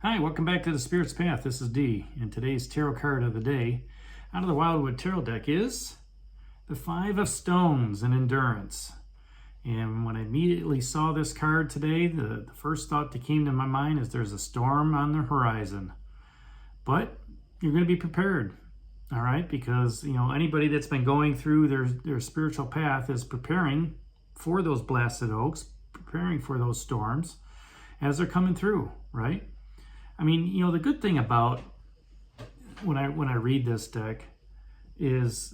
Hi, welcome back to the Spirit's Path. This is Dee, and today's tarot card of the day out of the Wildwood Tarot deck is the Five of Stones and Endurance. And when I immediately saw this card today, the first thought that came to my mind is there's a storm on the horizon. But you're going to be prepared, all right? Because, anybody that's been going through their spiritual path is preparing for those blasted oaks, preparing for those storms as they're coming through, right? I mean, the good thing about when I read this deck is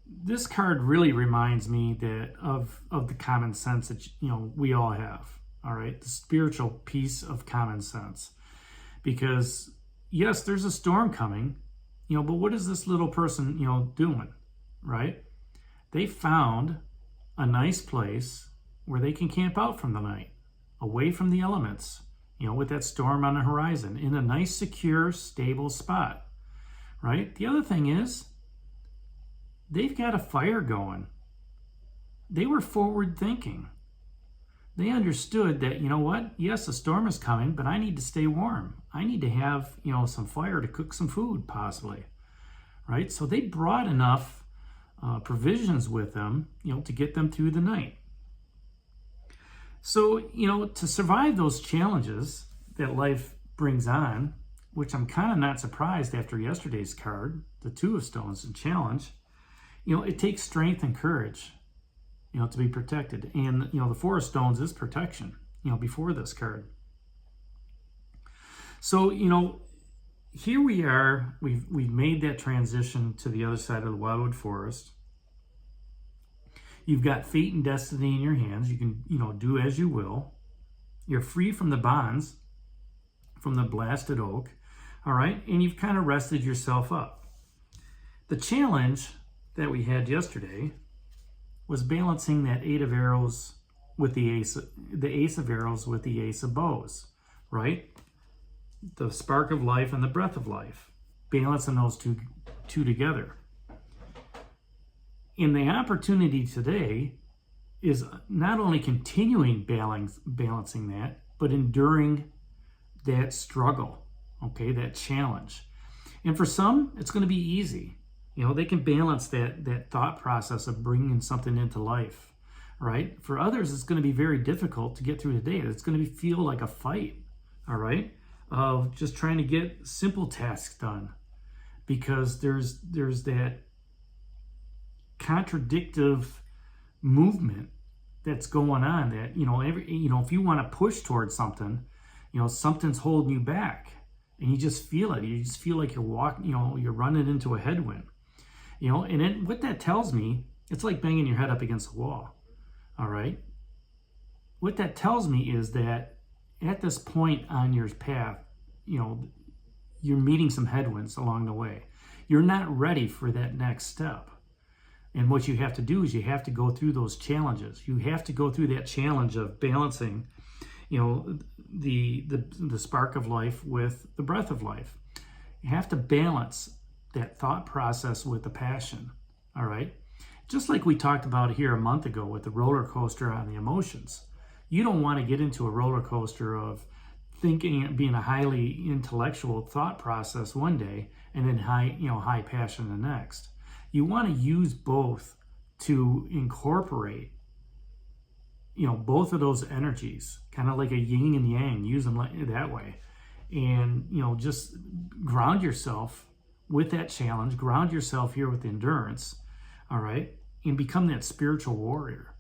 this card really reminds me that of the common sense that we all have. All right, the spiritual piece of common sense, because yes, there's a storm coming, but what is this little person doing, right? They found a nice place where they can camp out from the night, away from the elements. With that storm on the horizon, in a nice, secure, stable spot, right? The other thing is, they've got a fire going. They were forward thinking. They understood that, yes, the storm is coming, but I need to stay warm. I need to have, some fire to cook some food, possibly, right? So they brought enough provisions with them, to get them through the night. So, to survive those challenges that life brings on, which I'm kind of not surprised after yesterday's card, the Two of Stones and challenge, it takes strength and courage, to be protected. And, the Four of Stones is protection, before this card. So, here we are, we've made that transition to the other side of the Wildwood Forest. You've got fate and destiny in your hands. You can, do as you will. You're free from the bonds, from the blasted oak, all right? And you've kind of rested yourself up. The challenge that we had yesterday was balancing that Eight of Arrows with the Ace of Arrows with the Ace of Bows, right? The spark of life and the breath of life, balancing those two together. And the opportunity today is not only continuing balancing that, but enduring that struggle, okay, that challenge. And for some, it's going to be easy. They can balance that thought process of bringing something into life, right? For others, it's going to be very difficult to get through the day. It's going to feel like a fight, all right, of just trying to get simple tasks done, because there's that contradictive movement that's going on that, if you want to push towards something, something's holding you back, and you just feel it. You just feel like you're walking, you're running into a headwind, and then what that tells me, it's like banging your head up against a wall. All right. What that tells me is that at this point on your path, you're meeting some headwinds along the way. You're not ready for that next step. And what you have to do is you have to go through those challenges. You have to go through that challenge of balancing, the spark of life with the breath of life. You have to balance that thought process with the passion, all right? Just like we talked about here a month ago with the roller coaster on the emotions. You don't want to get into a roller coaster of thinking, being a highly intellectual thought process one day and then high passion the next. You want to use both to incorporate, both of those energies, kind of like a yin and yang, use them that way. And, just ground yourself with that challenge, ground yourself here with endurance, all right, and become that spiritual warrior,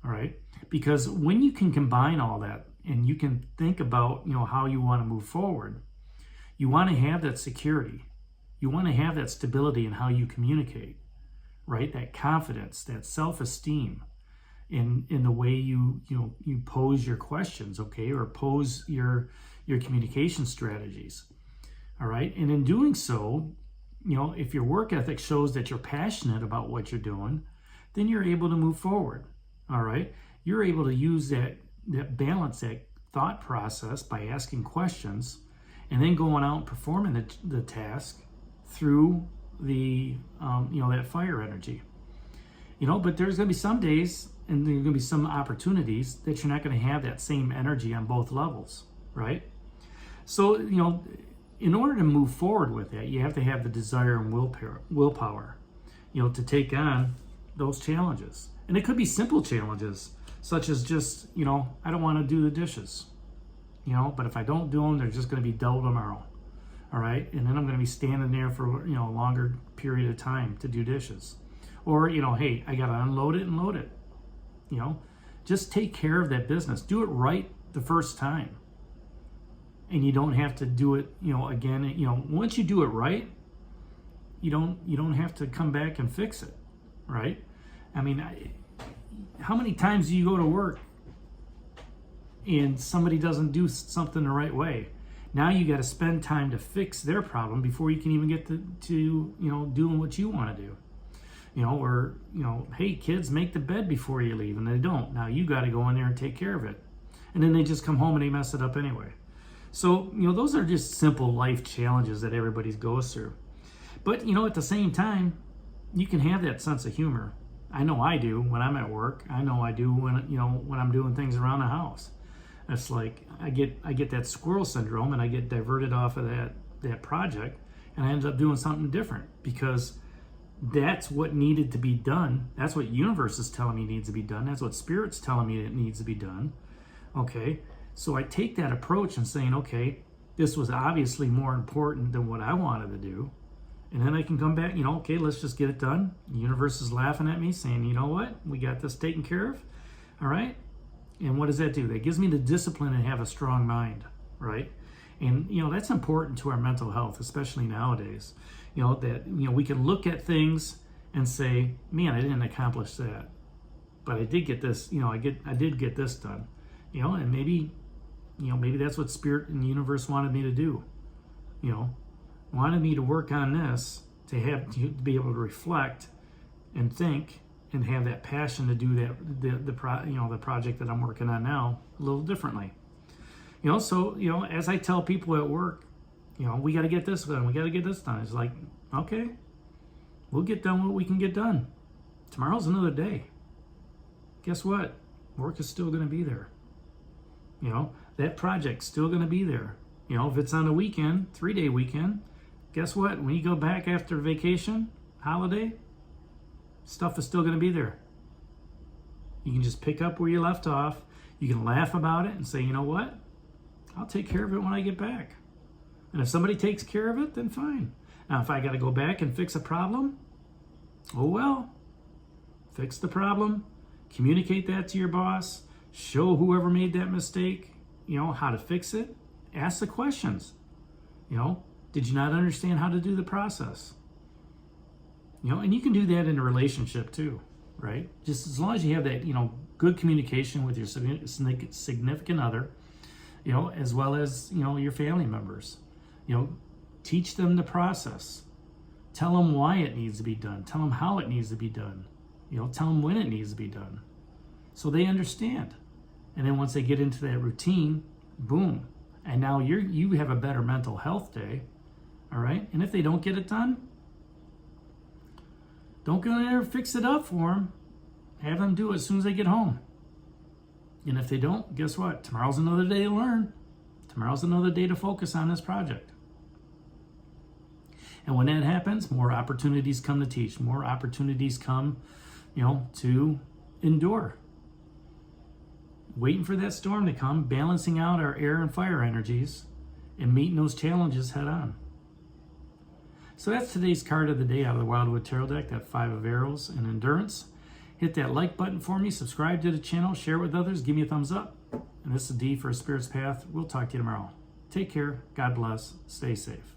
all right? Because when you can combine all that and you can think about, how you want to move forward, you want to have that security. You want to have that stability in how you communicate, right? That confidence, that self-esteem in the way you pose your questions, okay, or pose your communication strategies, all right? And in doing so, if your work ethic shows that you're passionate about what you're doing, then you're able to move forward, all right? You're able to use that balance, that thought process by asking questions and then going out and performing the task through the that fire energy, but there's going to be some days and there's going to be some opportunities that you're not going to have that same energy on both levels, right? So, in order to move forward with that, you have to have the desire and willpower, to take on those challenges. And it could be simple challenges, such as just, I don't want to do the dishes, but if I don't do them, they're just going to be double tomorrow. All right. And then I'm going to be standing there for, a longer period of time to do dishes. Or, hey, I got to unload it and load it. Just take care of that business. Do it right the first time. And you don't have to do it, again. Once you do it right, you don't have to come back and fix it, right? I mean, how many times do you go to work and somebody doesn't do something the right way? Now you got to spend time to fix their problem before you can even get to doing what you want to do. Or hey, kids, make the bed before you leave, and they don't. Now you got to go in there and take care of it, and then they just come home and they mess it up anyway. So those are just simple life challenges that everybody goes through. But at the same time, you can have that sense of humor. I know I do when I'm at work. I know I do when I'm doing things around the house. It's like I get that squirrel syndrome, and I get diverted off of that project, and I end up doing something different because that's what needed to be done. That's what universe is telling me needs to be done. That's what spirit's telling me it needs to be done. Okay, so I take that approach and saying, okay, this was obviously more important than what I wanted to do. And then I can come back, okay, let's just get it done. The universe is laughing at me saying, you know what, we got this taken care of. All right. And what does that do? That gives me the discipline to have a strong mind, right? And, that's important to our mental health, especially nowadays. That, we can look at things and say, man, I didn't accomplish that. But I did get this, I did get this done. And maybe that's what spirit and the universe wanted me to do. Wanted me to work on this to be able to reflect and think and have that passion to do that the project that I'm working on now a little differently. So as I tell people at work, we got to get this done. We got to get this done. It's like, okay, we'll get done what we can get done. Tomorrow's another day. Guess what? Work is still going to be there. That project's still going to be there. If it's on a weekend, 3-day weekend, guess what? When you go back after vacation, holiday, stuff is still going to be there. You can just pick up where you left off. You can laugh about it and say, you know what? I'll take care of it when I get back. And if somebody takes care of it, then fine. Now, if I got to go back and fix a problem, oh well. Fix the problem. Communicate that to your boss. Show whoever made that mistake, how to fix it. Ask the questions. Did you not understand how to do the process? And you can do that in a relationship too, right? Just as long as you have that, good communication with your significant other, as well as, your family members. Teach them the process. Tell them why it needs to be done. Tell them how it needs to be done. Tell them when it needs to be done. So they understand. And then once they get into that routine, boom. And now you have a better mental health day. All right? And if they don't get it done, don't go in there and fix it up for them. Have them do it as soon as they get home. And if they don't, guess what? Tomorrow's another day to learn. Tomorrow's another day to focus on this project. And when that happens, more opportunities come to teach. More opportunities come, to endure. Waiting for that storm to come, balancing out our air and fire energies, and meeting those challenges head on. So that's today's card of the day out of the Wildwood Tarot deck, that 5 of Arrows and Endurance. Hit that like button for me, subscribe to the channel, share with others, give me a thumbs up. And this is D for a Spirit's Path. We'll talk to you tomorrow. Take care, God bless, stay safe.